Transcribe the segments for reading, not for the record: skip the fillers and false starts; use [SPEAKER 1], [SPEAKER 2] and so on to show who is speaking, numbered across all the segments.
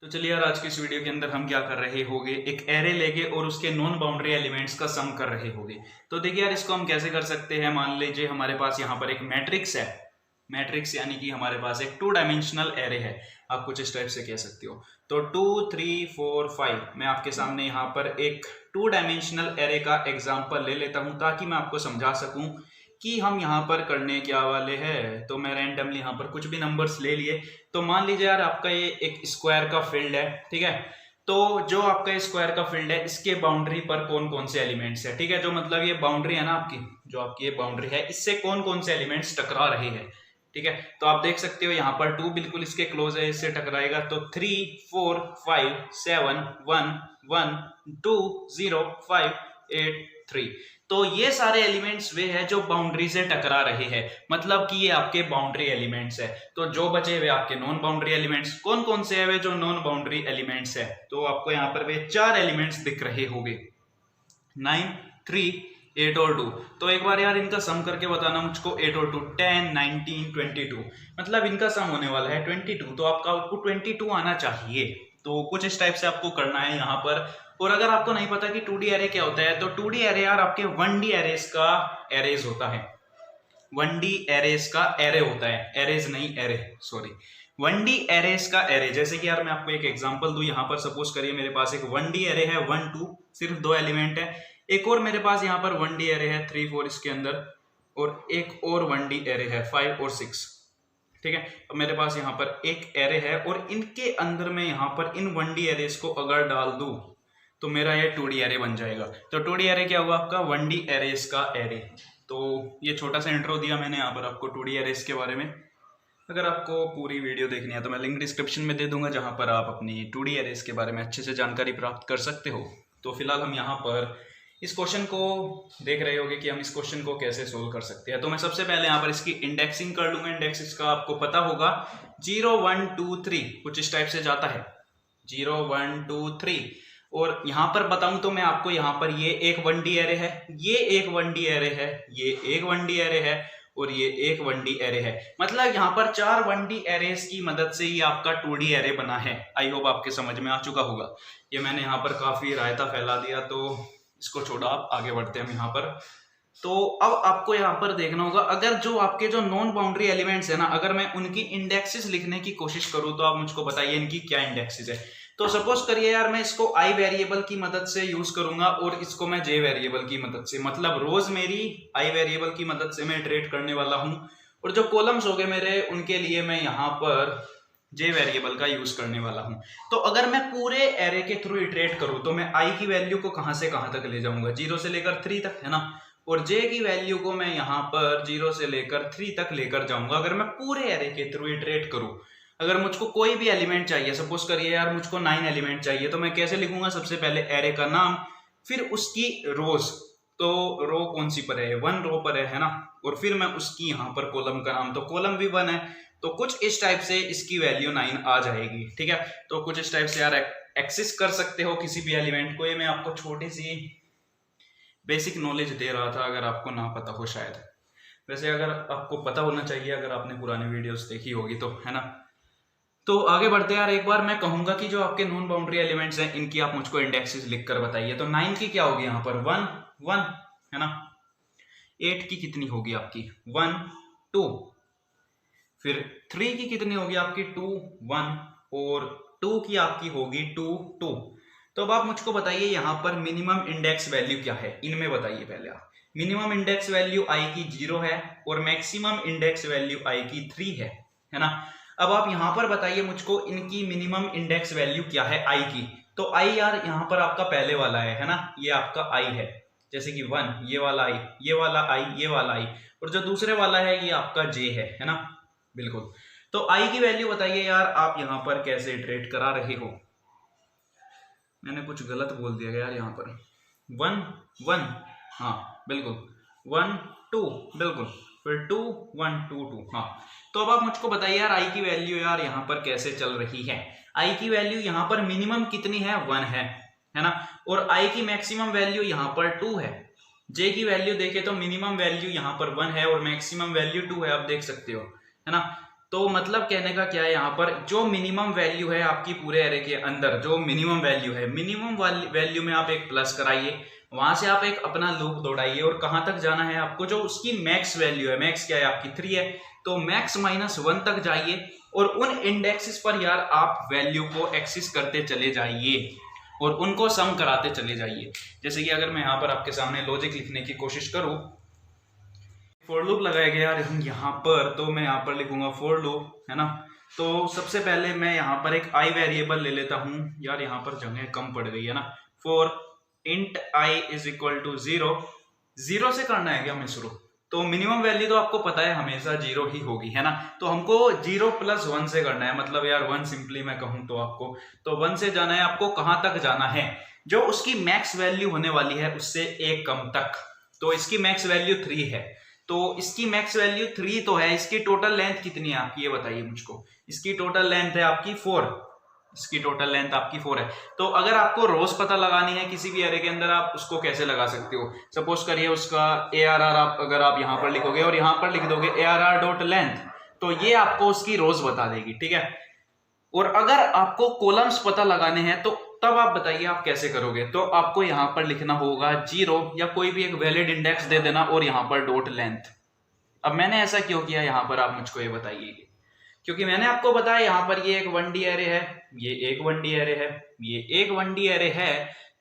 [SPEAKER 1] तो चलिए यार, आज की इस वीडियो के अंदर हम क्या कर रहे होंगे, एक एरे लेंगे और उसके नॉन बाउंड्री एलिमेंट्स का सम कर रहे होंगे। तो देखिए यार, इसको हम कैसे कर सकते हैं। मान लीजिए हमारे पास यहाँ पर एक मैट्रिक्स है, मैट्रिक्स यानी कि हमारे पास एक 2 डायमेंशनल एरे है। आप कुछ इस टाइप से कह सकते हो। तो 2 3 4 5 मैं आपके सामने यहाँ पर एक 2 डायमेंशनल एरे का एग्जाम्पल ले लेता हूँ ताकि मैं आपको समझा सकूँ कि हम यहाँ पर करने क्या वाले हैं। तो मैं रैंडमली यहाँ पर कुछ भी नंबर्स ले लिए। तो मान लीजिए यार, आपका ये एक स्क्वायर का फील्ड है, ठीक है। तो जो आपका स्क्वायर का फील्ड है, इसके बाउंड्री पर कौन कौन से एलिमेंट्स है, ठीक है। जो मतलब ये बाउंड्री है ना आपकी, जो आपकी ये बाउंड्री है, इससे कौन कौन से एलिमेंट्स टकरा रहे हैं, ठीक है। तो आप देख सकते हो यहाँ पर 2 बिल्कुल इसके क्लोज है, इससे टकराएगा। तो 3 4 5 7 1 1 2 0 5 8 3। तो ये सारे एलिमेंट्स वे हैं जो बाउंड्री से टकरा रहे हैं, मतलब कि ये आपके बाउंड्री एलिमेंट्स है। तो जो बचे हुए आपके नॉन बाउंड्री एलिमेंट्स कौन कौन से है, वे जो नॉन बाउंड्री एलिमेंट्स है। तो आपको यहाँ पर वे 4 एलिमेंट्स दिख रहे होंगे, 9 3 8 और 2। तो एक बार यार इनका सम करके बताना मुझको। 8 और 2 10 19 22, मतलब इनका सम होने वाला है 22। तो आपका आउटपुट 22 आना चाहिए। तो कुछ इस टाइप से आपको करना है यहाँ पर। और अगर आपको नहीं पता कि 2D एरे क्या होता है, तो 2D एरे यार आपके 1D एरेस का एरेज होता है। 1D एरेस का एरे होता है, एरेज नहीं एरे, सॉरी। 1D एरेस का एरे, जैसे कि यार मैं आपको एक एग्जांपल दूं। यहाँ पर सपोज करिए मेरे पास एक 1D एरे है 1 2, सिर्फ 2 एलिमेंट है। एक और मेरे पास यहाँ पर 1D एरे है 3 4 इसके अंदर, और एक और 1D एरे है 5 और 6, ठीक है। अब मेरे पास यहाँ पर एक एरे है और इनके अंदर मैं यहाँ पर इन 1D एरेस को अगर डाल दूं तो मेरा ये 2D एरे बन जाएगा। तो 2D एरे क्या हुआ आपका, 1D एरेस का एरे। तो ये छोटा सा इंट्रो दिया मैंने यहाँ पर आपको 2D एरेस के बारे में। अगर आपको पूरी वीडियो देखनी है तो मैं लिंक डिस्क्रिप्शन में दे दूंगा, जहाँ पर आप अपनी 2D एरेस के बारे में अच्छे से जानकारी प्राप्त कर सकते हो। तो फिलहाल हम यहाँ पर इस क्वेश्चन को देख रहे होंगे कि हम इस क्वेश्चन को कैसे सोल्व कर सकते हैं। तो मैं सबसे पहले यहाँ पर इसकी इंडेक्सिंग कर लूंगा। इंडेक्स इसका आपको पता होगा 0 1 2 3 कुछ इस टाइप से जाता है, 0 1 2 3। और यहाँ पर बताऊं तो मैं आपको यहाँ पर ये एक 1D एरे है, ये एक 1D एरे है, ये एक 1D एरे है और ये एक 1D एरे है। मतलब यहाँ पर 4 1D एरेस की मदद से ही आपका 2D एरे बना है। आई होप आपके समझ में आ चुका होगा। ये मैंने यहाँ पर काफी रायता फैला दिया, तो इसको छोड़ा, आप आगे बढ़ते हैं हम यहाँ पर। तो अब आपको यहाँ पर देखना होगा, अगर जो आपके जो नॉन बाउंड्री एलिमेंट्स है ना, अगर मैं उनकी इंडेक्सेस लिखने की कोशिश करूँ तो आप मुझको बताइए इनकी क्या इंडेक्सेस है। तो सपोज करिए यार, मैं इसको आई वेरिएबल की मदद से यूज करूंगा और इसको मैं जे वेरिएबल की मदद से, मतलब रोज मेरी आई वेरिएबल की मदद से मैं इटरेट करने वाला हूं, और जो कॉलम्स हो गए मेरे, उनके लिए मैं यहाँ पर जे वेरिएबल का यूज करने वाला हूं। तो अगर मैं पूरे एरे के थ्रू इटरेट करूं तो मैं आई की वैल्यू को कहां से कहां तक ले जाऊंगा, 0 से लेकर 3 तक, है ना। और जे की वैल्यू को मैं यहाँ पर 0 से लेकर 3 तक लेकर जाऊंगा। अगर मैं पूरे एरे के थ्रू इटरेट करूं, अगर मुझको कोई भी एलिमेंट चाहिए, सपोज करिए यार मुझको 9 एलिमेंट चाहिए, तो मैं कैसे लिखूंगा, सबसे पहले एरे का नाम, फिर उसकी रोज। तो रो कौन सी पर है, 1 रो पर है ना। और फिर मैं उसकी यहाँ पर कॉलम का नाम, तो कॉलम भी 1 है। तो कुछ इस टाइप से इसकी वैल्यू 9 आ जाएगी, ठीक है। तो कुछ इस टाइप से यार एक्सेस कर सकते हो किसी भी एलिमेंट को। ये मैं आपको छोटी सी बेसिक नॉलेज दे रहा था, अगर आपको ना पता हो शायद। वैसे अगर आपको पता होना चाहिए, अगर आपने पुरानी वीडियोस देखी होगी तो, है ना। तो आगे बढ़ते हैं यार। एक बार मैं कहूंगा कि जो आपके नॉन बाउंड्री एलिमेंट्स हैं, इनकी आप मुझको इंडेक्सेस लिखकर बताइए। तो 9 की क्या होगी यहाँ पर, 1 1, है ना। 8 की कितनी होगी आपकी, 1 2। फिर 3 की कितनी होगी आपकी, 2 1। और 2 की आपकी होगी 2 2। तो अब आप मुझको बताइए यहाँ पर मिनिमम इंडेक्स वैल्यू क्या है, इनमें बताइए पहले आप। मिनिमम इंडेक्स वैल्यू आई की 0 है और मैक्सिमम इंडेक्स वैल्यू आई की 3 है ना। अब आप यहाँ पर बताइए मुझको इनकी मिनिमम इंडेक्स वैल्यू क्या है आई की। तो आई यार यहाँ पर आपका पहले वाला है ना, ये आपका आई है, जैसे कि 1, ये वाला आई, ये वाला आई, ये वाला आई। और जो दूसरे वाला है ये आपका जे है ना, बिल्कुल। तो आई की वैल्यू बताइए यार, आप यहाँ पर कैसे इटरेट करा रहे हो। मैंने कुछ गलत बोल दिया यार यहाँ पर, 1 1, हाँ बिल्कुल, 1 2, बिल्कुल, फिर 2 1 2 2, हाँ। तो अब आप मुझको बताइए यार, आई की वैल्यू यार यहाँ पर कैसे चल रही है। आई की वैल्यू यहाँ पर मिनिमम कितनी है, 1 है ना। और आई की मैक्सिमम वैल्यू यहाँ पर 2 है। जे की वैल्यू देखे तो मिनिमम वैल्यू यहाँ पर 1 है और मैक्सिमम वैल्यू 2 है, आप देख सकते हो, है ना। तो मतलब कहने का क्या है, यहाँ पर जो मिनिमम वैल्यू है आपकी पूरे एरे के अंदर, जो मिनिमम वैल्यू है, मिनिमम वैल्यू में आप एक प्लस कराइए, वहां से आप एक अपना लूप दौड़ाइए और कहां तक जाना है आपको, जो उसकी मैक्स वैल्यू है, मैक्स क्या है आपकी 3 है, तो मैक्स -1 तक जाइए और उन इंडेक्सेस पर यार आप वैल्यू को एक्सेस करते चले जाइए और उनको सम कराते चले जाइए। जैसे कि अगर मैं यहाँ पर आपके सामने लॉजिक लिखने की कोशिश करूँ, फॉर लूप लगाया गया यार हम यहाँ पर, तो मैं यहाँ पर लिखूंगा फॉर लूप, है ना। तो सबसे पहले मैं यहाँ पर एक आई वेरिएबल ले लेता हूँ, यार यहाँ पर जगह कम पड़ गई है ना। For int i is equal to 0, 0 से करना है क्या हमें शुरू, तो मिनिमम वैल्यू तो आपको पता है हमेशा 0 ही होगी, है ना। तो हमको 0 + 1 से करना है, मतलब यार 1 सिंपली मैं कहूँ तो आपको, तो 1 से जाना है आपको, कहाँ तक जाना है, जो उसकी मैक्स वैल्यू होने वाली है उससे एक कम तक। तो इसकी मैक्स वैल्यू 3 है, तो इसकी मैक्स वैल्यू 3 तो है, इसकी टोटल लेंथ कितनी है आपकी ये बताइए मुझको। इसकी टोटल लेंथ है आपकी 4, इसकी टोटल लेंथ आपकी 4 है। तो अगर आपको रोज पता लगानी है किसी भी एरे के अंदर, आप उसको कैसे लगा सकते हो, सपोज करिए उसका ARR आप अगर आप यहाँ पर लिखोगे और यहाँ पर लिख दोगे ARR डॉट लेंथ, तो ये आपको उसकी रोज बता देगी, ठीक है। और अगर आपको कॉलम्स पता लगाने हैं तो तब आप बताइए आप कैसे करोगे, तो आपको यहाँ पर लिखना होगा 0 या कोई भी एक वैलिड इंडेक्स दे देना और यहाँ पर डॉट लेंथ। अब मैंने ऐसा क्यों किया यहाँ पर आप मुझको ये बताइए, क्योंकि मैंने आपको बताया यहाँ पर ये एक 1D एरे है, ये एक 1D एरे है, ये एक 1D एरे है,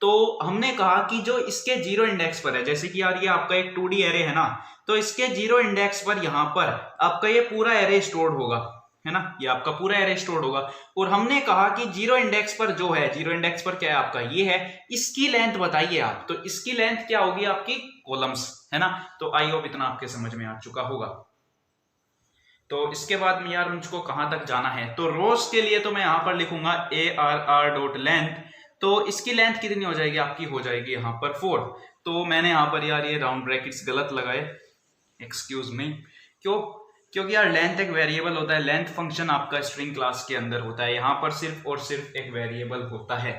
[SPEAKER 1] तो हमने कहा कि जो इसके 0 इंडेक्स पर है, जैसे कि यार ये आपका एक 2D एरे है ना, तो इसके 0 इंडेक्स पर यहाँ पर आपका ये पूरा एरे स्टोर होगा, है ना, ये आपका पूरा एरे स्टोर होगा। और हमने कहा कि 0 इंडेक्स पर जो है, 0 इंडेक्स पर क्या है आपका ये है, इसकी लेंथ बताइए आप, तो इसकी लेंथ क्या होगी आपकी कॉलम्स, है ना। तो आई होप इतना आपके समझ में आ चुका होगा। तो इसके बाद में यार मुझको कहां तक जाना है, तो रोज के लिए तो मैं यहां पर लिखूंगा ARR डॉट लेंथ, तो इसकी लेंथ कितनी हो जाएगी आपकी, हो जाएगी यहां पर 4। तो मैंने यहां पर यार ये राउंड ब्रैकेट्स गलत लगाए, एक्सक्यूज मी, क्यों, क्योंकि यार लेंथ एक वेरिएबल होता है, लेंथ फंक्शन आपका स्ट्रिंग क्लास के अंदर होता है, यहाँ पर सिर्फ और सिर्फ एक वेरिएबल होता है,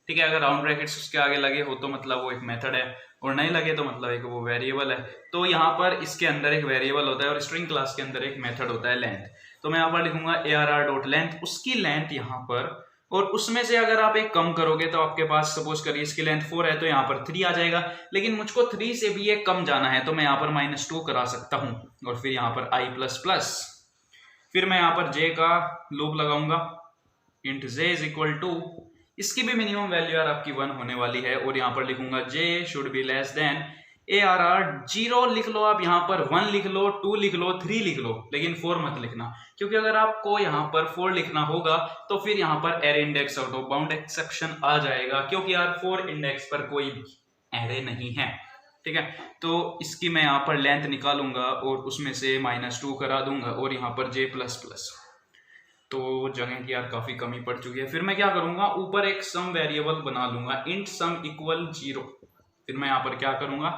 [SPEAKER 1] ठीक है। अगर राउंड ब्रैकेट्स उसके आगे लगे हो तो मतलब वो एक मेथड है, और नहीं लगे तो मतलब एक वो वेरिएबल है। तो यहाँ पर इसके अंदर एक वेरिएबल होता है और स्ट्रिंग क्लास के अंदर एक मेथड होता है लेंथ। तो मैं यहाँ पर लिखूंगा ARR डॉट लेंथ, उसकी लेंथ यहाँ पर, और उसमें से अगर आप एक कम करोगे तो आपके पास सपोज करिए इसकी लेंथ 4 है, तो यहाँ पर 3 आ जाएगा, लेकिन मुझको 3 से भी एक कम जाना है, तो मैं यहाँ पर -2 करा सकता हूँ, और फिर यहाँ पर i++, फिर मैं यहाँ पर j का लूप लगाऊंगा, int j is equal to, इसकी भी मिनिमम वैल्यू यार आपकी 1 होने वाली है, और यहाँ पर लिखूंगा j should be less than ARR 0 लिख लो आप, यहाँ पर 1 लिख लो, 2 लिख लो, 3 लिख लो, लेकिन 4 मत लिखना, क्योंकि अगर आपको यहाँ पर 4 लिखना होगा तो फिर यहाँ पर array index out of bound exception आ जाएगा, क्योंकि यार 4 इंडेक्स पर कोई एरे नहीं है, ठीक है। तो इसकी मैं यहाँ पर लेंथ निकालूंगा और उसमें से -2 करा दूंगा, और यहाँ पर j++, तो जगह की यार काफी कमी पड़ चुकी है। फिर मैं क्या करूंगा, ऊपर एक सम वेरिएबल बना लूंगा, इंट सम इक्वल 0, फिर मैं यहाँ पर क्या करूंगा,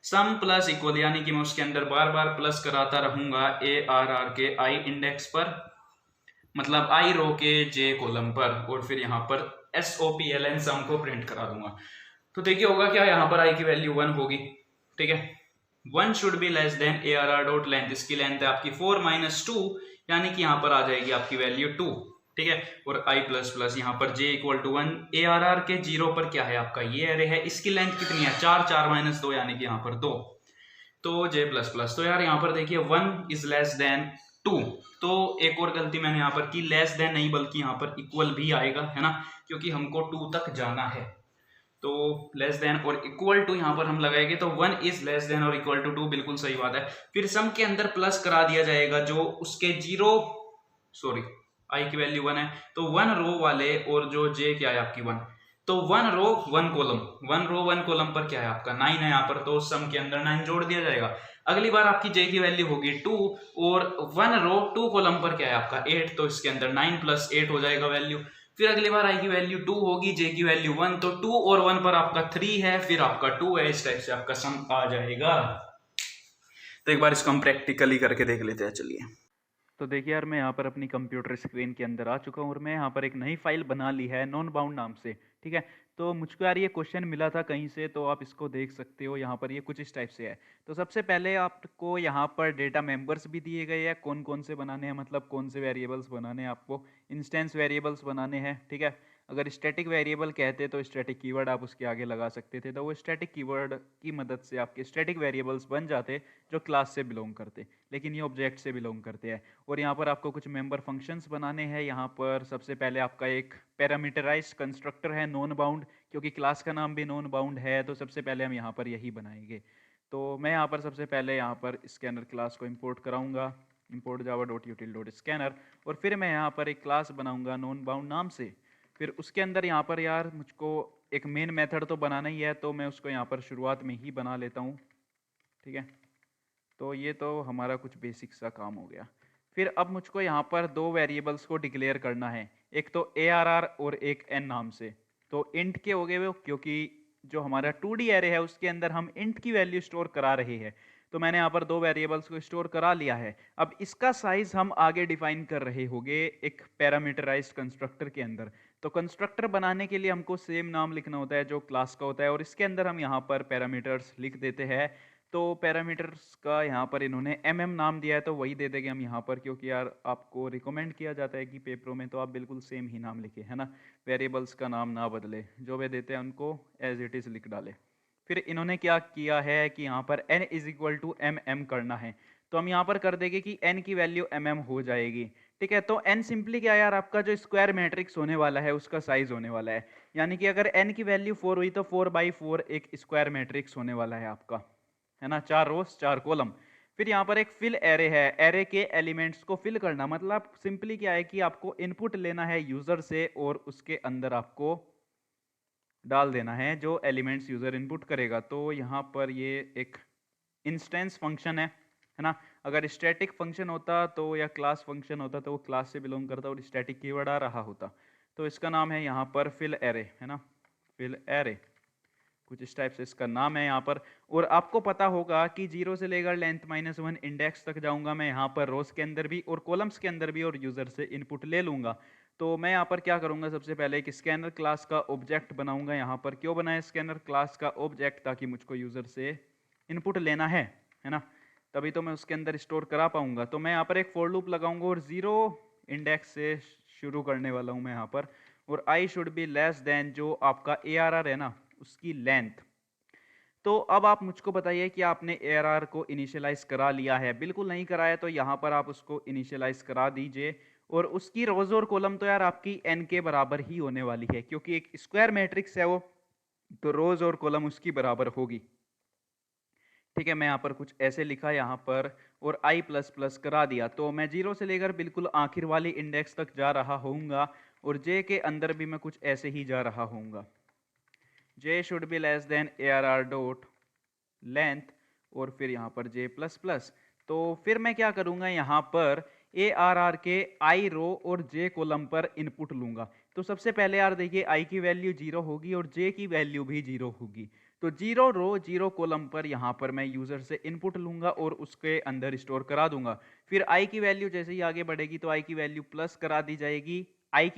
[SPEAKER 1] सम प्लस इक्वल, यानी कि मैं उसके अंदर बार बार प्लस कराता रहूंगा ARR के i इंडेक्स पर, मतलब i रो के j कॉलम पर, और फिर यहाँ पर SOPLN सम को प्रिंट करा दूंगा। तो देखिए होगा क्या, यहाँ पर i की वैल्यू 1 होगी, ठीक है। 1 should be less than ARR dot length, इसकी लेंथ है आपकी 4 - 2, यानी कि यहाँ पर आ जाएगी आपकी वैल्यू 2, ठीक है। और i++ यहाँ पर j इक्वल टू 1, ARR के 0 पर क्या है आपका ये एरे है, इसकी लेंथ कितनी है 4, 4 - 2 यानी कि यहाँ पर 2, तो j++। तो यार यहाँ पर देखिए 1 इज लेस देन 2, तो एक और गलती मैंने यहाँ पर की, लेस देन नहीं बल्कि यहाँ पर इक्वल भी आएगा, है ना, क्योंकि हमको 2 तक जाना है। तो लेस देन और इक्वल टू यहाँ पर हम लगाएंगे, तो 1 इज लेस देन और इक्वल टू 2, बिल्कुल सही बात है। फिर सम के अंदर प्लस करा दिया जाएगा, जो उसके i की वैल्यू 1 है, तो 1 रो वाले, और जो j क्या है आपकी 1, तो 1 रो 1 कॉलम, 1 रो 1 कॉलम पर क्या है आपका 9 है यहाँ पर, तो सम के अंदर 9 जोड़ दिया जाएगा। अगली बार आपकी j की वैल्यू होगी 2, और 1 रो 2 कॉलम पर क्या है आपका 8, तो इसके अंदर 9 + 8 हो जाएगा वैल्यू। फिर अगली बार i की वैल्यू 2 होगी, j की वैल्यू 1, तो 2 और 1 पर आपका 3 है, फिर आपका 2 है, इस टाइप से आपका सम आ जाएगा। तो एक बार इसको हम प्रैक्टिकली करके देख लेते हैं, चलिए। तो देखिए यार, मैं यहाँ पर अपनी कंप्यूटर स्क्रीन के अंदर आ चुका हूँ और मैं यहाँ पर एक नई फाइल बना ली है नॉन बाउंड नाम से। ठीक है। तो मुझको यार ये क्वेश्चन मिला था कहीं से, तो आप इसको देख सकते हो। यहाँ पर ये कुछ इस टाइप से है। तो सबसे पहले आपको यहाँ पर डेटा मेंबर्स भी दिए गए हैं, कौन कौन से बनाने हैं, मतलब कौन से वेरिएबल्स बनाने हैं आपको। इंस्टेंस वेरिएबल्स बनाने हैं। ठीक है। अगर स्टैटिक वेरिएबल कहते तो स्टैटिक कीवर्ड आप उसके आगे लगा सकते थे, तो वो स्टैटिक कीवर्ड की मदद से आपके स्टैटिक वेरिएबल्स बन जाते जो क्लास से बिलोंग करते, लेकिन ये ऑब्जेक्ट से बिलोंग करते हैं। और यहाँ पर आपको कुछ मेंबर फंक्शंस बनाने हैं। यहाँ पर सबसे पहले आपका एक पैरामीटराइज्ड कंस्ट्रक्टर है नॉन बाउंड, क्योंकि क्लास का नाम भी नॉन बाउंड है, तो सबसे पहले हम यहाँ पर यही बनाएंगे। तो मैं यहाँ पर सबसे पहले यहाँ पर स्कैनर क्लास को इंपोर्ट कराऊंगा, import java.util.scanner, और फिर मैं यहाँ पर एक क्लास बनाऊंगा नॉन बाउंड नाम से। फिर उसके अंदर यहाँ पर यार मुझको एक मेन मेथड तो बनाना ही है, तो मैं उसको यहाँ पर शुरुआत में ही बना लेता हूँ। ठीक है। तो ये तो हमारा कुछ बेसिक सा काम हो गया। फिर अब मुझको यहाँ पर दो वेरिएबल्स को डिक्लेयर करना है, एक तो ARR और एक n नाम से। तो इंट के हो गए वो, क्योंकि जो हमारा 2D एरे है उसके अंदर हम इंट की वैल्यू स्टोर करा रहे हैं। तो मैंने यहाँ पर दो वेरिएबल्स को स्टोर करा लिया है। अब इसका साइज हम आगे डिफाइन कर रहे होंगे एक पैरामीटराइज्ड कंस्ट्रक्टर के अंदर। तो कंस्ट्रक्टर बनाने के लिए हमको सेम नाम लिखना होता है जो क्लास का होता है, और इसके अंदर हम यहाँ पर पैरामीटर्स लिख देते हैं। तो पैरामीटर्स का यहाँ पर इन्होंने नाम दिया है, तो वही दे देंगे हम यहाँ पर, क्योंकि यार आपको रिकमेंड किया जाता है कि पेपरों में तो आप बिल्कुल सेम ही नाम लिखे, है ना। वेरिएबल्स का नाम ना बदले, जो वे देते हैं उनको एज इट इज़ लिख डाले। फिर इन्होंने क्या किया है कि यहाँ पर n is equal to mm करना है। तो हम यहाँ पर कर देंगे कि n की वैल्यू mm हो जाएगी। ठीक है। तो n सिंपली क्या यार, आपका जो स्क्वायर मैट्रिक्स होने वाला है उसका साइज होने वाला है। यानी कि अगर n की वैल्यू 4 हुई तो 4/4 एक स्क्वायर मैट्रिक्स होने वाला है आपका, है ना। 4 रोज 4 कॉलम। फिर यहाँ पर एक फिल एरे है, एरे के एलिमेंट्स को फिल करना, मतलब सिंपली क्या है कि आपको इनपुट लेना है यूजर से और उसके अंदर आपको डाल देना है जो एलिमेंट्स यूजर इनपुट करेगा। तो यहाँ पर ये एक इंस्टेंस फंक्शन है ना। अगर स्टैटिक फंक्शन होता तो या क्लास फंक्शन होता तो वो क्लास से बिलोंग करता और स्टैटिक कीवर्ड आ रहा होता। तो इसका नाम है यहाँ पर फिल एरे, है ना, फिल एरे, कुछ इस टाइप से इसका नाम है यहाँ पर। और आपको पता होगा कि 0 से लेकर लेंथ -1 इंडेक्स तक जाऊंगा मैं यहाँ पर रोज के अंदर भी और कॉलम्स के अंदर भी, और यूजर से इनपुट ले लूंगा। तो मैं यहाँ पर क्या करूंगा, सबसे पहले एक स्कैनर क्लास का ऑब्जेक्ट बनाऊंगा यहाँ पर। क्यों बनाया स्कैनर क्लास का ऑब्जेक्ट? ताकि मुझको यूजर से इनपुट लेना है ना, तभी तो मैं उसके अंदर स्टोर करा पाऊंगा। तो मैं यहाँ पर एक फॉर लूप लगाऊंगा और 0 इंडेक्स से शुरू करने वाला हूँ मैं यहाँ पर, और I should be less than जो आपका ARR है ना उसकी लेंथ। तो अब आप मुझको बताइए कि आपने ARR को इनिशियलाइज करा लिया है? बिल्कुल नहीं कराया, तो यहाँ पर आप उसको इनिशियलाइज करा दीजिए। और उसकी रोज और कॉलम तो यार आपकी n के बराबर ही होने वाली है, क्योंकि एक स्क्वायर मैट्रिक्स है वो, तो रोज और कॉलम उसकी बराबर होगी। ठीक है। मैं यहाँ पर कुछ ऐसे लिखा यहाँ पर, और i प्लस प्लस करा दिया। तो मैं 0 से लेकर बिल्कुल आखिर वाली इंडेक्स तक जा रहा होऊंगा, और j के अंदर भी मैं कुछ ऐसे ही जा रहा होऊंगा। j should be less than ARR dot length, और फिर यहाँ पर j प्लस प्लस। तो फिर मैं क्या करूंगा, यहाँ पर ARR के i रो और j कॉलम पर इनपुट लूंगा। तो सबसे पहले यार देखिए, i की वैल्यू 0 होगी और j की वैल्यू भी 0 होगी। तो 0 रो 0 कॉलम पर यहाँ पर मैं यूजर से इनपुट लूंगा और उसके अंदर स्टोर करा दूंगा। फिर i की वैल्यू जैसे ही आगे बढ़ेगी तो i की वैल्यू प्लस करा दी जाएगी, j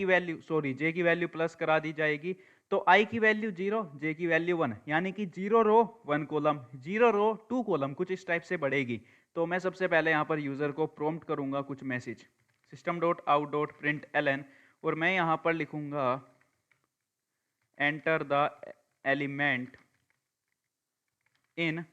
[SPEAKER 1] की वैल्यू प्लस करा दी जाएगी। तो i की वैल्यू 0, j की वैल्यू 1, यानी कि 0 रो 1 कॉलम, 0 रो 2 कॉलम, कुछ इस टाइप से बढ़ेगी। तो मैं सबसे पहले यहाँ पर यूजर को प्रॉम्प्ट करूंगा कुछ मैसेज, system.out.println, और मैं यहाँ पर लिखूंगा एंटर द एलिमेंट इन,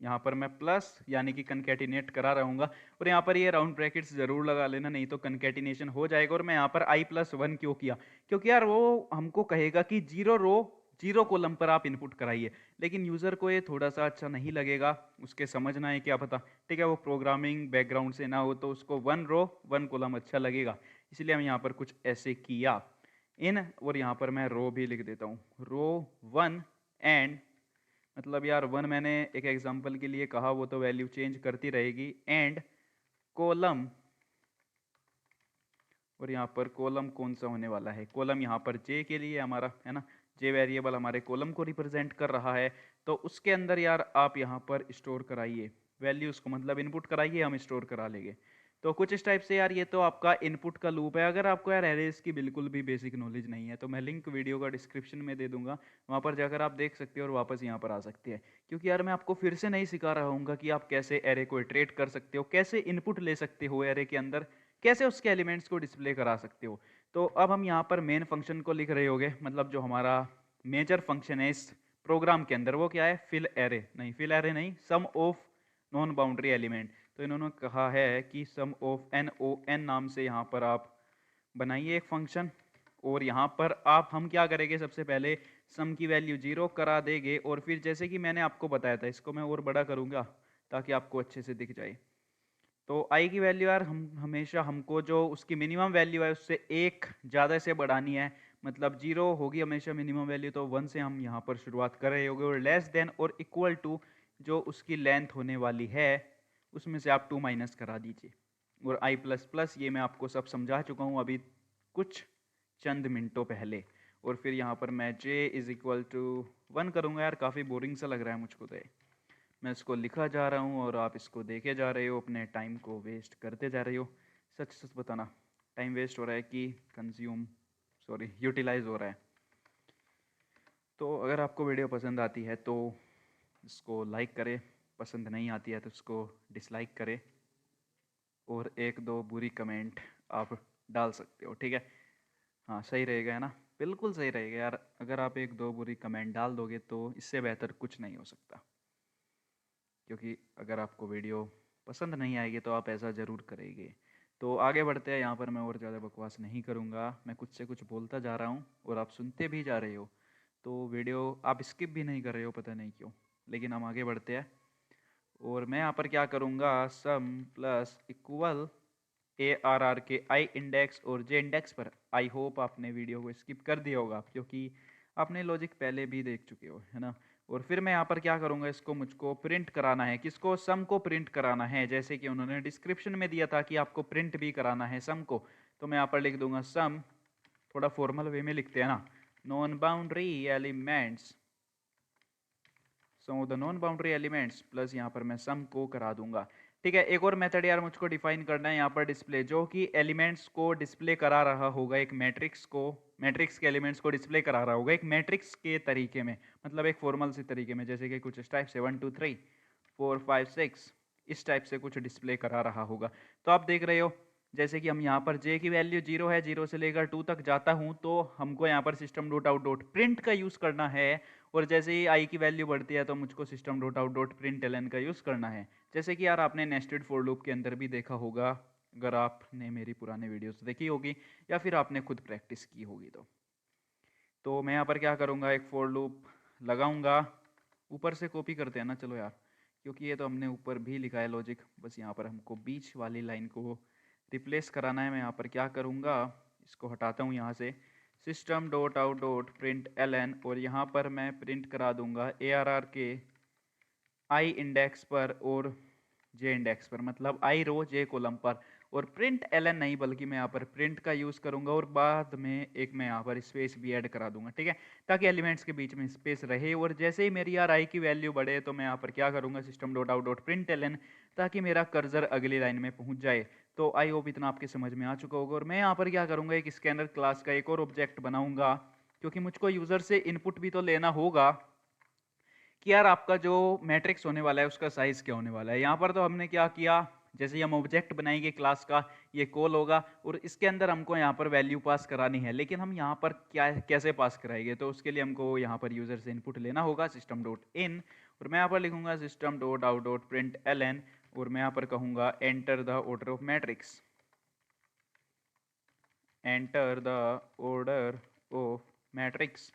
[SPEAKER 1] यहाँ पर मैं प्लस यानी कि कनकैटिनेट करा रहूंगा, और यहाँ पर ये राउंड ब्रैकेट्स जरूर लगा लेना, नहीं तो कनकैटिनेशन हो जाएगा। और मैं यहाँ पर i+1 क्यों किया? क्योंकि यार वो हमको कहेगा कि 0 रो 0 कॉलम पर आप इनपुट कराइए, लेकिन यूजर को ये थोड़ा सा अच्छा नहीं लगेगा, उसके समझना है क्या पता। ठीक है, वो प्रोग्रामिंग बैकग्राउंड से ना हो, तो उसको 1 रो 1 कॉलम अच्छा लगेगा, इसलिए हम यहाँ पर कुछ ऐसे किया इन, और यहाँ पर मैं रो भी लिख देता हूँ, रो 1 एंड, मतलब यार 1 मैंने एक एग्जांपल के लिए कहा, वो तो वैल्यू चेंज करती रहेगी, एंड कॉलम, और यहाँ पर कॉलम कौन सा होने वाला है? कॉलम यहाँ पर j के लिए हमारा, है ना, j वेरिएबल हमारे कॉलम को रिप्रेजेंट कर रहा है। तो उसके अंदर यार आप यहाँ पर स्टोर कराइए वैल्यूज को, मतलब इनपुट कराइए, हम स्टोर करा लेंगे। तो कुछ इस टाइप से यार ये तो आपका इनपुट का लूप है। अगर आपको यार एरेज की बिल्कुल भी बेसिक नॉलेज नहीं है तो मैं लिंक वीडियो का डिस्क्रिप्शन में दे दूंगा, वहाँ पर जाकर आप देख सकते हो और वापस यहाँ पर आ सकते हैं। क्योंकि यार मैं आपको फिर से नहीं सिखा रहा हूँ कि आप कैसे एरे को इटरेट कर सकते हो, कैसे इनपुट ले सकते हो एरे के अंदर, कैसे उसके एलिमेंट्स को डिस्प्ले करा सकते हो। तो अब हम यहाँ पर मेन फंक्शन को लिख रहे होंगे, मतलब जो हमारा मेजर फंक्शन है इस प्रोग्राम के अंदर वो क्या है, फिल एरे नहीं, फिल एरे नहीं, सम ऑफ नॉन बाउंड्री एलिमेंट। तो इन्होंने कहा है कि सम ऑफ एन ओ एन नाम से यहाँ पर आप बनाइए एक फंक्शन, और यहाँ पर आप हम क्या करेंगे, सबसे पहले सम की वैल्यू 0 करा देंगे, और फिर जैसे कि मैंने आपको बताया था, इसको मैं और बड़ा करूँगा ताकि आपको अच्छे से दिख जाए। तो आई की वैल्यू यार हम हमेशा हमको जो उसकी मिनिमम वैल्यू है उससे एक ज़्यादा से बढ़ानी है, मतलब 0 होगी हमेशा मिनिमम वैल्यू, तो 1 से हम यहाँ पर शुरुआत कर रहे होंगे, और लेस देन और इक्वल टू जो उसकी लेंथ होने वाली है उसमें से आप 2 माइनस करा दीजिए। और आई प्लस प्लस ये मैं आपको सब समझा चुका हूँ अभी कुछ चंद मिनटों पहले। और फिर यहाँ पर मैं j इज इक्वल टू 1 करूँगा। यार काफ़ी बोरिंग सा लग रहा है मुझको तो ये। मैं इसको लिखा जा रहा हूँ और आप इसको देखे जा रहे हो, अपने टाइम को वेस्ट करते जा रहे हो। सच सच बताना, टाइम वेस्ट हो रहा है कि कंज्यूम, सॉरी यूटिलाइज हो रहा है। तो अगर आपको वीडियो पसंद आती है तो इसको लाइक करें, पसंद नहीं आती है तो इसको डिसलाइक करें, और एक दो बुरी कमेंट आप डाल सकते हो, ठीक है। हाँ सही रहेगा है ना, बिल्कुल सही रहेगा यार। अगर आप एक दो बुरी कमेंट डाल दोगे तो इससे बेहतर कुछ नहीं हो सकता। क्योंकि अगर आपको वीडियो पसंद नहीं आएगी तो आप ऐसा ज़रूर करेंगे। तो आगे बढ़ते हैं, यहाँ पर मैं और ज़्यादा बकवास नहीं करूँगा, मैं कुछ से कुछ बोलता जा रहा हूँ और आप सुनते भी जा रहे हो, तो वीडियो आप स्किप भी नहीं कर रहे हो, पता नहीं क्यों। लेकिन हम आगे बढ़ते हैं, और मैं यहाँ पर क्या करूँगा, सम प्लस इक्वल ARR के आई इंडेक्स और जे इंडेक्स पर। आई होप आपने वीडियो को स्किप कर दिया होगा क्योंकि आपने लॉजिक पहले भी देख चुके हो, है ना। और फिर मैं यहाँ पर क्या करूँगा, इसको मुझको प्रिंट कराना है, किसको, सम को प्रिंट कराना है, जैसे कि उन्होंने डिस्क्रिप्शन में दिया था कि आपको प्रिंट भी कराना है सम को। तो मैं यहाँ पर लिख दूंगा सम, थोड़ा फॉर्मल वे में लिखते हैं ना, non boundary elements, so the non boundary elements plus यहाँ पर मैं सम को करा दूंगा। ठीक है, एक और मेथड यार मुझको डिफाइन करना है यहाँ पर, डिस्प्ले, जो कि एलिमेंट्स को डिस्प्ले करा रहा होगा, एक मैट्रिक्स को, मैट्रिक्स के एलिमेंट्स को डिस्प्ले करा रहा होगा एक मैट्रिक्स के तरीके में, मतलब एक फॉर्मल सी तरीके में, जैसे कि कुछ इस टाइप से 1 2 3 4 5 6 इस टाइप से कुछ डिस्प्ले करा रहा होगा। तो आप देख रहे हो, जैसे कि हम यहाँ पर j की वैल्यू 0 है, 0 से लेकर 2 तक जाता हूँ, तो हमको यहाँ पर system dot out dot print का यूज़ करना है। और जैसे ही आई की वैल्यू बढ़ती है तो मुझको system dot out dot print L का यूज़ करना है, जैसे कि यार आपने नेस्टेड फॉर लूप के अंदर भी देखा होगा, अगर आपने मेरी पुराने वीडियोस देखी होगी या फिर आपने खुद प्रैक्टिस की होगी। तो मैं यहाँ पर क्या करूँगा, एक फॉर लूप लगाऊंगा, ऊपर से कॉपी करते हैं ना, चलो यार, क्योंकि ये तो हमने ऊपर भी लिखा है लॉजिक, बस यहाँ पर हमको बीच वाली लाइन को रिप्लेस कराना है। मैं यहाँ पर क्या करूँगा, इसको हटाता हूँ यहाँ से, system dot out dot print l n, और यहाँ पर मैं प्रिंट करा दूंगा ARR के आई इंडेक्स पर और जे इंडेक्स पर, मतलब आई रो जे कॉलम पर। और प्रिंट एल नहीं, बल्कि मैं यहाँ पर प्रिंट का यूज़ करूँगा, और बाद में एक मैं यहाँ पर स्पेस भी ऐड करा दूंगा, ठीक है, ताकि एलिमेंट्स के बीच में स्पेस रहे। और जैसे ही मेरी यार आई की वैल्यू बढ़े तो मैं यहाँ पर क्या करूँगा, system dot out dot print L, ताकि मेरा कर्जर अगली लाइन में पहुँच जाए। तो आई होप इतना आपके समझ में आ चुका होगा। और मैं यहाँ पर क्या करूँगा, एक स्कैनर क्लास का एक और ऑब्जेक्ट बनाऊंगा, क्योंकि मुझको यूज़र से इनपुट भी तो लेना होगा कि यार आपका जो मैट्रिक्स होने वाला है उसका साइज क्या होने वाला है। यहाँ पर तो हमने क्या किया, जैसे ही हम ऑब्जेक्ट बनाएंगे क्लास का, ये कॉल होगा और इसके अंदर हमको यहाँ पर वैल्यू पास करानी है। लेकिन हम यहाँ पर क्या कैसे पास कराएंगे, तो उसके लिए हमको यहाँ पर यूजर से इनपुट लेना होगा, सिस्टम डॉट इन, और मैं यहाँ पर लिखूंगा system dot out dot print l n, और मैं यहाँ पर कहूँगा enter the order of matrix, enter the order of matrix,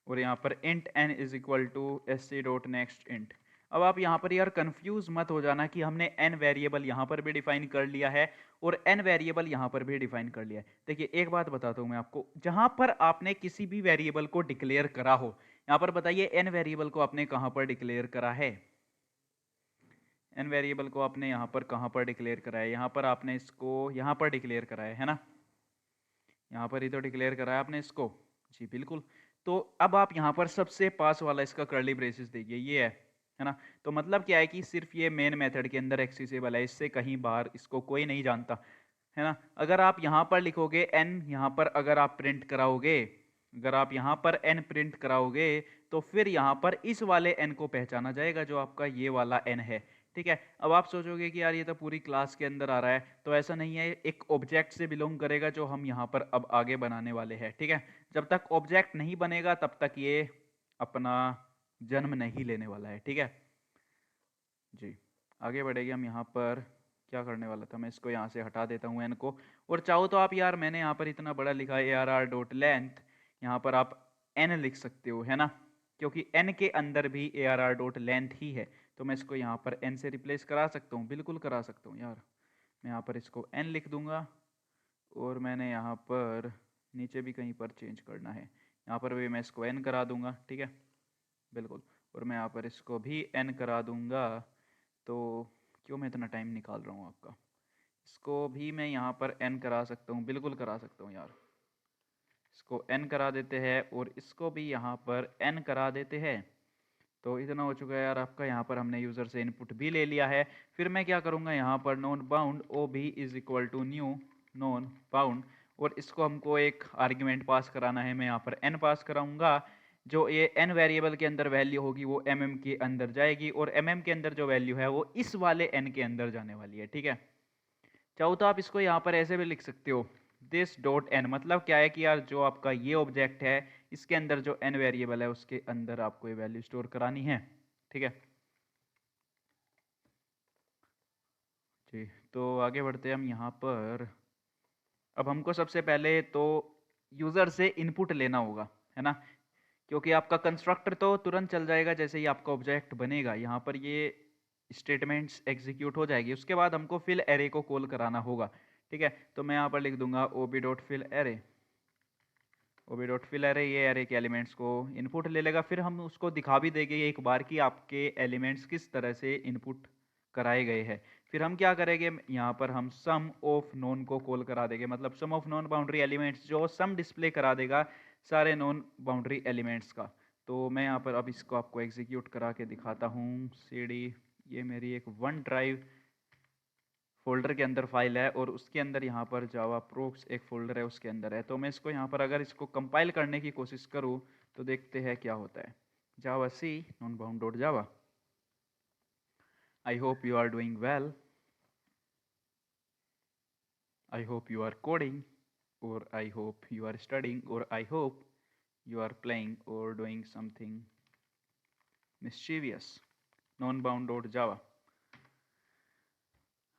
[SPEAKER 1] और यहाँ पर int n is equal to sc dot next int. अब आप यहाँ पर यार कंफ्यूज मत हो जाना कि हमने n वेरिएबल यहाँ पर भी डिफाइन कर लिया है और n वेरिएबल यहाँ पर भी डिफाइन कर लिया है। देखिए एक बात बताता हूँ मैं आपको, जहाँ पर आपने किसी भी वेरिएबल को डिक्लेयर करा हो, यहाँ पर बताइए n वेरिएबल को आपने कहाँ पर डिक्लेयर करा है, n वेरिएबल को आपने यहाँ पर कहाँ पर डिक्लेयर करा है, यहाँ पर आपने इसको यहाँ पर डिक्लेयर करा है ना, यहाँ पर ही तो डिक्लेयर करा है आपने इसको, जी बिल्कुल। तो अब आप यहाँ पर सबसे पास वाला इसका कर्ली ब्रेसेस देखिए, ये है है ना। तो मतलब क्या है कि सिर्फ ये मेन मेथड के अंदर एक्सेसिबल है, इससे कहीं बाहर इसको कोई नहीं जानता, है ना। अगर आप यहाँ पर लिखोगे n, यहाँ पर अगर आप प्रिंट कराओगे, अगर आप यहाँ पर n प्रिंट कराओगे तो फिर यहाँ पर इस वाले n को पहचाना जाएगा जो आपका ये वाला n है, ठीक है। अब आप सोचोगे कि यार ये तो पूरी क्लास के अंदर आ रहा है, तो ऐसा नहीं है, एक ऑब्जेक्ट से बिलोंग करेगा जो हम यहाँ पर अब आगे बनाने वाले हैं, ठीक है। जब तक ऑब्जेक्ट नहीं बनेगा तब तक ये अपना जन्म नहीं लेने वाला है, ठीक है जी। आगे बढ़ेगी, हम यहाँ पर क्या करने वाला था, मैं इसको यहाँ से हटा देता हूँ एन को। और चाहो तो आप यार, मैंने यहाँ पर इतना बड़ा लिखा है ARR.length, यहाँ पर आप n लिख सकते हो, है ना, क्योंकि n के अंदर भी ARR.length ही है, तो मैं इसको यहाँ पर n से रिप्लेस करा सकता हूँ, बिल्कुल करा सकता हूँ यार। मैं यहाँ पर इसको n लिख दूंगा और मैंने यहाँ पर नीचे भी कहीं पर चेंज करना है, यहाँ पर भी मैं इसको n करा दूंगा, ठीक है, बिल्कुल। और मैं यहाँ पर इसको भी n करा दूंगा। तो क्यों मैं इतना टाइम निकाल रहा हूँ आपका, इसको भी मैं यहाँ पर n करा सकता हूँ, बिल्कुल करा सकता हूँ यार। इसको n करा देते हैं और इसको भी यहाँ पर n करा देते हैं। तो इतना हो चुका है यार आपका, यहाँ पर हमने यूज़र से इनपुट भी ले लिया है। फिर मैं क्या करूँगा, यहाँ पर non bound o b is equal to new non bound, और इसको हमको एक आर्ग्यूमेंट पास कराना है, मैं यहाँ पर n पास कराऊंगा। जो ये n वेरिएबल के अंदर वैल्यू होगी वो mm के अंदर जाएगी, और mm के अंदर जो वैल्यू है वो इस वाले n के अंदर जाने वाली है, ठीक है। चाहो तो आप इसको यहाँ पर ऐसे भी लिख सकते हो, दिस डॉट n, मतलब क्या है कि यार जो आपका ये ऑब्जेक्ट है इसके अंदर जो n वेरिएबल है उसके अंदर आपको ये वैल्यू स्टोर करानी है, ठीक है जी। तो आगे बढ़ते हैं हम यहाँ पर। अब हमको सबसे पहले तो यूज़र से इनपुट लेना होगा, है ना, क्योंकि आपका कंस्ट्रक्टर तो तुरंत चल जाएगा जैसे ही आपका ऑब्जेक्ट बनेगा, यहाँ पर ये स्टेटमेंट्स एग्जीक्यूट हो जाएगी। उसके बाद हमको फिल एरे को कॉल कराना होगा, ठीक है। तो मैं यहाँ पर लिख दूंगा ob.fill array, ob.fill array, ये एरे के एलिमेंट्स को इनपुट ले लेगा। फिर हम उसको दिखा भी देंगे एक बार कि आपके एलिमेंट्स किस तरह से इनपुट कराए गए हैं। फिर हम क्या करेंगे, यहाँ पर हम सम ऑफ नॉन को कॉल करा देंगे, मतलब सम ऑफ नॉन बाउंड्री एलिमेंट्स, जो सम डिस्प्ले करा देगा सारे नॉन बाउंड्री एलिमेंट्स का। तो मैं यहाँ पर अब इसको आपको एग्जीक्यूट करा के दिखाता हूँ। cd, ये मेरी एक वन ड्राइव फोल्डर के अंदर फाइल है और उसके अंदर यहाँ पर जावा प्रोक्स एक फोल्डर है, उसके अंदर है। तो मैं इसको यहाँ पर अगर इसको कंपाइल करने की कोशिश करूँ तो देखते हैं क्या होता है। जावा सी non bound dot Java, I hope you are doing well, I hope you are coding, or I hope you are studying, or I hope you are playing or doing something mischievous. Non-bound.java.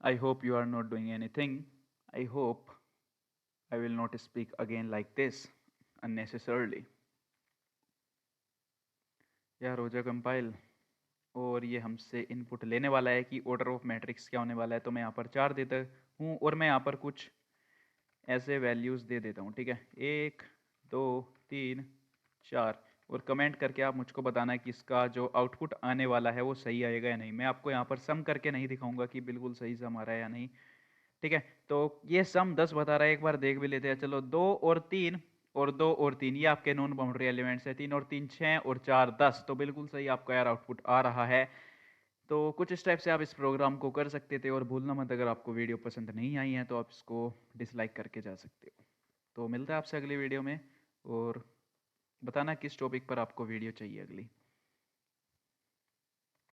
[SPEAKER 1] I hope you are not doing anything. I hope I will not speak again like this unnecessarily. यार हो जाए compile, और ये हमसे input लेने वाला है कि ऑर्डर ऑफ मैट्रिक्स क्या होने वाला है। तो मैं यहाँ पर 4 देता हूँ और मैं यहाँ पर कुछ ऐसे वैल्यूज़ दे देता हूँ, ठीक है, 1 2 3 4, और कमेंट करके आप मुझको बताना है कि इसका जो आउटपुट आने वाला है वो सही आएगा या नहीं। मैं आपको यहाँ पर सम करके नहीं दिखाऊंगा कि बिल्कुल सही सम आ रहा है या नहीं, ठीक है। तो ये सम 10 बता रहा है, एक बार देख भी लेते हैं। चलो 2 और 3 और 2 और 3 ये आपके नॉन बाउंड्री एलिमेंट्स है, 3 और 3 6 और 4 10, तो बिल्कुल सही आपका यार आउटपुट आ रहा है। तो कुछ स्टेप से आप इस प्रोग्राम को कर सकते थे, और भूलना मत अगर आपको वीडियो पसंद नहीं आई है तो आप इसको डिसलाइक करके जा सकते हो। तो मिलता है आपसे अगली वीडियो में, और बताना किस टॉपिक पर आपको वीडियो चाहिए अगली।